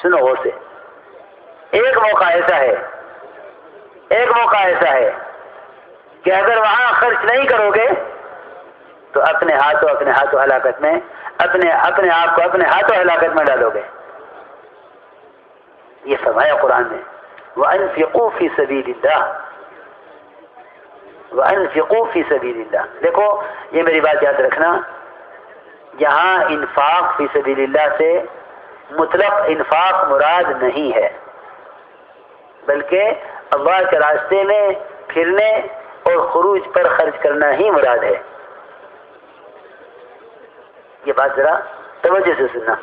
سنو غور سے، ایک موقع ایسا ہے کہ اگر وہاں خرچ نہیں کرو گے تو اپنے ہاتھوں ہلاکت میں اپنے آپ کو اپنے ہاتھوں ہلاکت میں ڈالو گے. یہ فرمایا قرآن نے، وَأَنفِقُوا فِي سَبِيلِ اللَّهِ، وَأَنفِقُوا فِي سَبِيلِ اللَّهِ. دیکھو یہ میری بات یاد رکھنا، یہاں انفاق فی سبیل اللہ سے مطلق انفاق مراد نہیں ہے، بلکہ اللہ کے راستے میں پھرنے اور خروج پر خرچ کرنا ہی مراد ہے. یہ بات ذرا توجہ سے سننا،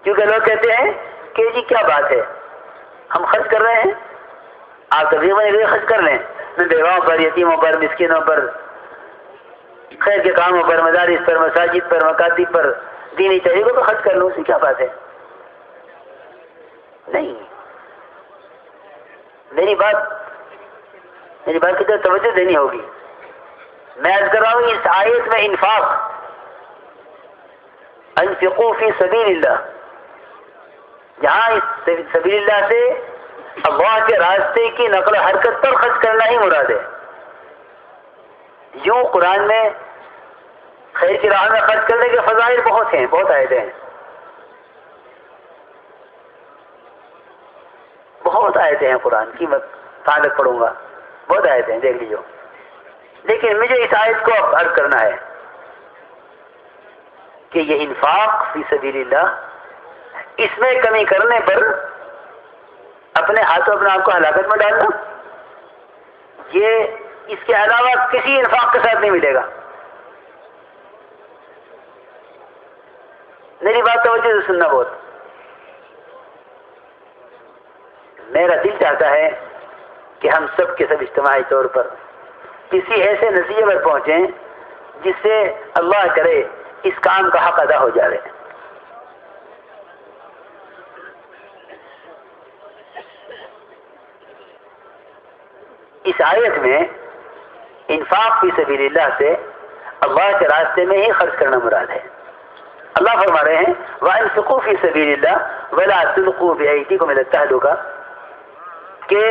کیونکہ لوگ کہتے ہیں کہ جی کیا بات ہے، ہم خرچ کر رہے ہیں، آپ تقریباً خرچ کر لیں، میں بیواؤں پر، یتیموں پر، مسکینوں پر، خیر کے کاموں پر، مدارس پر، مساجد پر، مکاتب پر، دینی طریقوں پر خرچ کر لوں، اس کی کیا بات ہے. نہیں، میری بات کی طرف توجہ دینی ہوگی. میں عرض کر رہا ہوں اس آیت میں انفاق، انفقوا فی سبیل اللہ، جہاں اس سبیل اللہ سے اللہ کے راستے کی نقل و حرکت پر خرچ کرنا ہی مراد ہے. یوں قرآن میں خیر کی راہ میں خرچ کرنے کے فضائل بہت ہیں، بہت آیتیں ہیں، بہت آیتیں ہیں قرآن کی، میں کہاں تک پڑھوں گا، بہت آیتیں ہیں، دیکھ لیجو. لیکن مجھے اس آیت کو اب عرض کرنا ہے کہ یہ انفاق فی سبیل اللہ، اس میں کمی کرنے پر اپنے ہاتھوں اپنے آپ کو ہلاکت میں ڈالنا، یہ اس کے علاوہ کسی انفاق کے ساتھ نہیں ملے گا. میری بات توجہ سے سننا بہت. میرا دل چاہتا ہے کہ ہم سب کے سب اجتماعی طور پر کسی ایسے نتیجے پر پہنچیں جس سے اللہ کرے اس کام کا حق ادا ہو جائے. اس آیت میں انفاق فی سبیل اللہ سے اللہ کے راستے میں ہی خرچ کرنا مراد ہے. اللہ فرما رہے ہیں وَأَنفِقُوا فِي سَبِيلِ اللَّهِ وَلَا تُلْقُوا بِأَيْدِيكُمْ إِلَى التَّهْلُكَةِ، کہ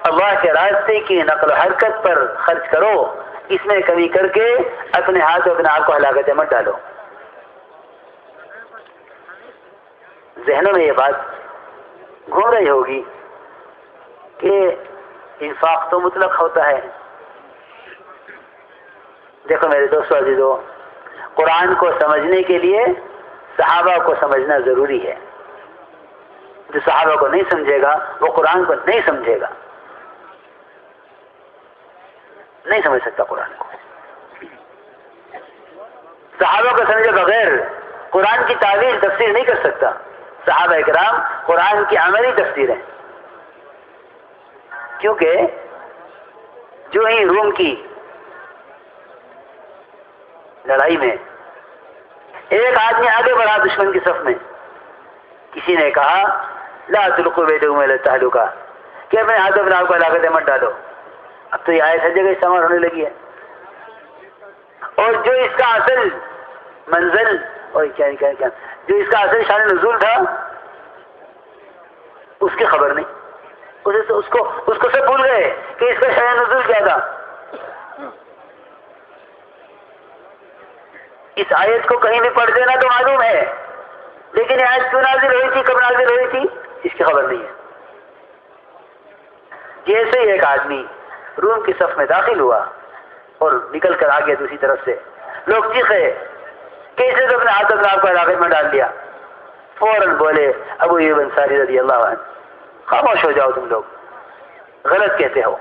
اللہ کے راستے کی نقل و حرکت پر خرچ کرو، اس میں کمی کر کے اپنے ہاتھ اور اپنے آپ کو ہلاکت میں مت ڈالو. ذہنوں میں یہ بات گھوم رہی ہوگی کہ انفاق تو مطلق ہوتا ہے. دیکھو میرے دوستو عزیزو، قرآن کو سمجھنے کے لیے صحابہ کو سمجھنا ضروری ہے. جو صحابہ کو نہیں سمجھے گا وہ قرآن کو نہیں سمجھے گا، نہیں سمجھ سکتا قرآن کو. صحابہ کو سمجھے بغیر قرآن کی تعویل تفسیر نہیں کر سکتا. صحابہ اکرام قرآن کی عملی تفسیر ہے، کیونکہ جو ہی روم کی لڑائی میں ایک آدمی آگے بڑھا دشمن کی صف میں، کسی نے کہا لا تلقوا بأيديكم إلى التهلكة، کہ اپنے ہاتھ اپنے آپ کو ہلاکت میں مت ڈالو. اب تو یہ آیت ہر جگہ استعمال ہونے لگی ہے، اور جو اس کا اصل منزل اور کیا جو اس کا اصل شان نزول تھا اس کی خبر نہیں، اس کو سب بھول گئے کہ اس کا شان نزول کیا تھا. اس آیت کو کہیں بھی پڑھ دینا تو معلوم ہے، لیکن یہ آیت کیوں نازل ہوئی تھی، کب نازل ہوئی تھی، اس کی خبر نہیں ہے. جیسے ہی ایک آدمی روم کی صف میں داخل ہوا اور نکل کر آگے دوسری طرف سے لوگ چیخے کہ اس نے تو اپنے ہاتھ اپنے آپ کو ہلاکت میں ڈال دیا، فوراً بولے ابو ایوب انصاری رضی اللہ عنہ خاموش ہو جاؤ، تم لوگ غلط کہتے ہو.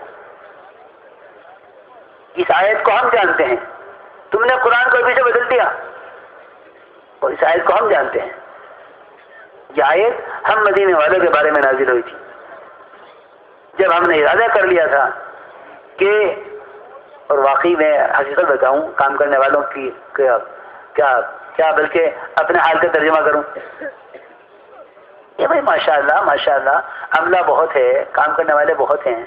اس آیت کو ہم جانتے ہیں، تم نے قرآن کو پیچھے بدل دیا، اور اس آیت کو ہم جانتے ہیں. یہ آیت ہم مدینے والوں کے بارے میں نازل ہوئی تھی، جب ہم نے ارادہ کر لیا تھا کہ، اور واقعی میں حقیقت بتاؤں کام کرنے والوں کی کیا بلکہ اپنے حال کا ترجمہ کروں، یہ بھائی ماشاءاللہ عملہ بہت ہے، کام کرنے والے بہت ہیں،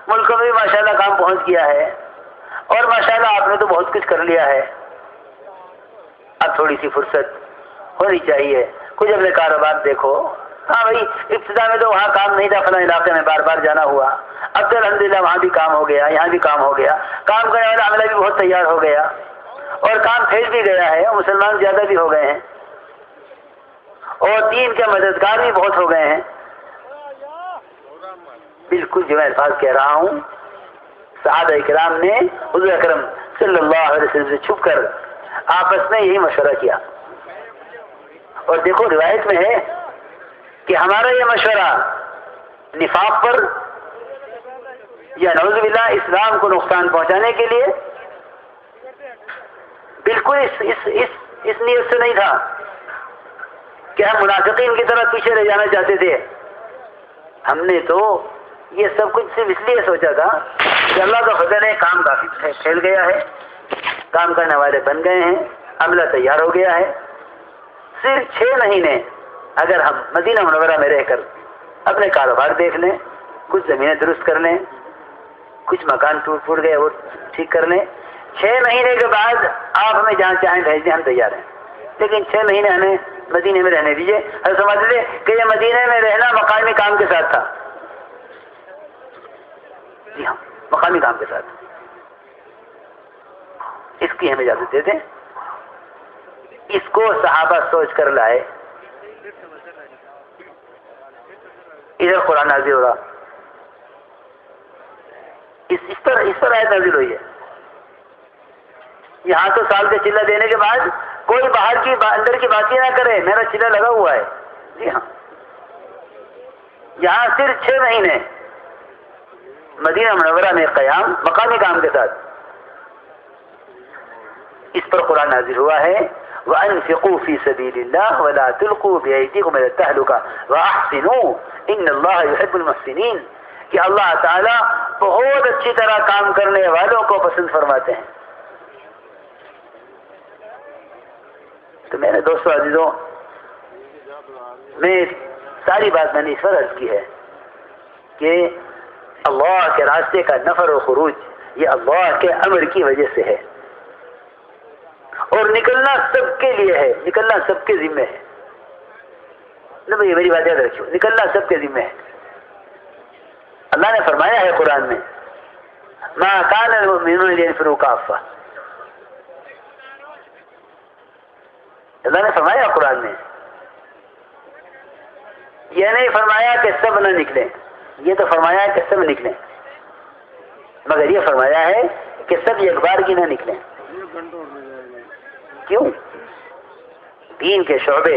ملکوں میں بھی ماشاءاللہ کام پہنچ گیا ہے، اور ماشاءاللہ آپ نے تو بہت کچھ کر لیا ہے، اب تھوڑی سی فرصت ہونی چاہیے، کچھ اپنے کاروبار دیکھو. ہاں بھائی ابتدا میں تو وہاں کام نہیں تھا فلاں علاقے میں بار بار جانا ہوا, اب تو الحمدللہ وہاں بھی کام ہو گیا, یہاں بھی کام ہو گیا, کام کرنے والا عملہ بھی بہت تیار ہو گیا اور کام پھیل بھی گیا ہے, اور مسلمان زیادہ بھی ہو گئے ہیں اور دین کے مددگار بھی بہت ہو گئے ہیں. بالکل جو میں الفاظ کہہ رہا ہوں صحابہ کرام نے حضور اکرم صلی اللہ علیہ وسلم سے چھپ کر آپس میں یہی مشورہ کیا. اور دیکھو روایت میں ہے کہ ہمارا یہ مشورہ نفاق پر یا نعوذ باللہ اسلام کو نقصان پہنچانے کے لیے بالکل اس نیت سے نہیں تھا کہ ہم منافقین کی طرح پیچھے رہ جانا چاہتے تھے. ہم نے تو یہ سب کچھ صرف اس لیے سوچا تھا کہ اللہ کا فضل ہے, کام کافی پھیل گیا ہے, کام کرنے والے بن گئے ہیں, عملہ تیار ہو گیا ہے. صرف 6 مہینے اگر ہم مدینہ منورہ میں رہ کر اپنے کاروبار دیکھ لیں, کچھ زمینیں درست کر لیں, کچھ مکان ٹوٹ گئے وہ ٹھیک کر لیں, 6 مہینے کے بعد آپ ہمیں جہاں چاہیں بھیج دیں, ہم تیار ہیں. لیکن 6 مہینے ہمیں مدینے میں رہنے دیجیے. اور سمجھ لیں کہ یہ مدینے میں رہنا مقامی کام کے ساتھ تھا. جی ہاں, مقامی کام کے ساتھ. اس کی ہم اجازت دیتے ہیں. اس کو صحابہ سوچ کر لائے. ادھر قرآن نازل ہو رہا, اس پر آیت نازل ہوئی ہے. یہاں تو سال کے چلہ دینے کے بعد کوئی باہر کی اندر کی بات ہی نہ کرے, میرا چلہ لگا ہوا ہے. جی ہاں, یہاں صرف 6 مہینے مدینہ منورہ میں قیام مقامی کام کے ساتھ. اس پر قرآن نازل ہوا ہے وَأَنفِقُوا فِي سَبِيلِ اللَّهِ وَلَا تُلْقُوا بِأَيْدِيكُمْ إِلَى التَّهْلُكَةِ وَأَحْسِنُوا إِنَّ اللَّهَ يُحِبُّ الْمُحْسِنِينَ کہ اللہ تعالیٰ بہت اچھی طرح کام کرنے والوں کو پسند فرماتے ہیں. تو میرے دوستو عزیزوں, میں ساری بات میں نے اس پر عرض کی ہے کہ اللہ کے راستے کا نفر و خروج یہ اللہ کے امر کی وجہ سے ہے, اور نکلنا سب کے لیے ہے, نکلنا سب کے ذمہ ہے. نہ بھائی میری بات یاد رکھیو, نکلنا سب کے ذمہ ہے. اللہ نے فرمایا ہے قرآن میں ما کان المؤمنون لینفروا کافہ. اللہ نے فرمایا قرآن میں, یہ نہیں فرمایا کہ سب نہ نکلیں, یہ تو فرمایا کہ سب نکلیں, مگر یہ فرمایا ہے کہ سب ایک بار کی نہ نکلیں. کیوں؟ دین کے شعبے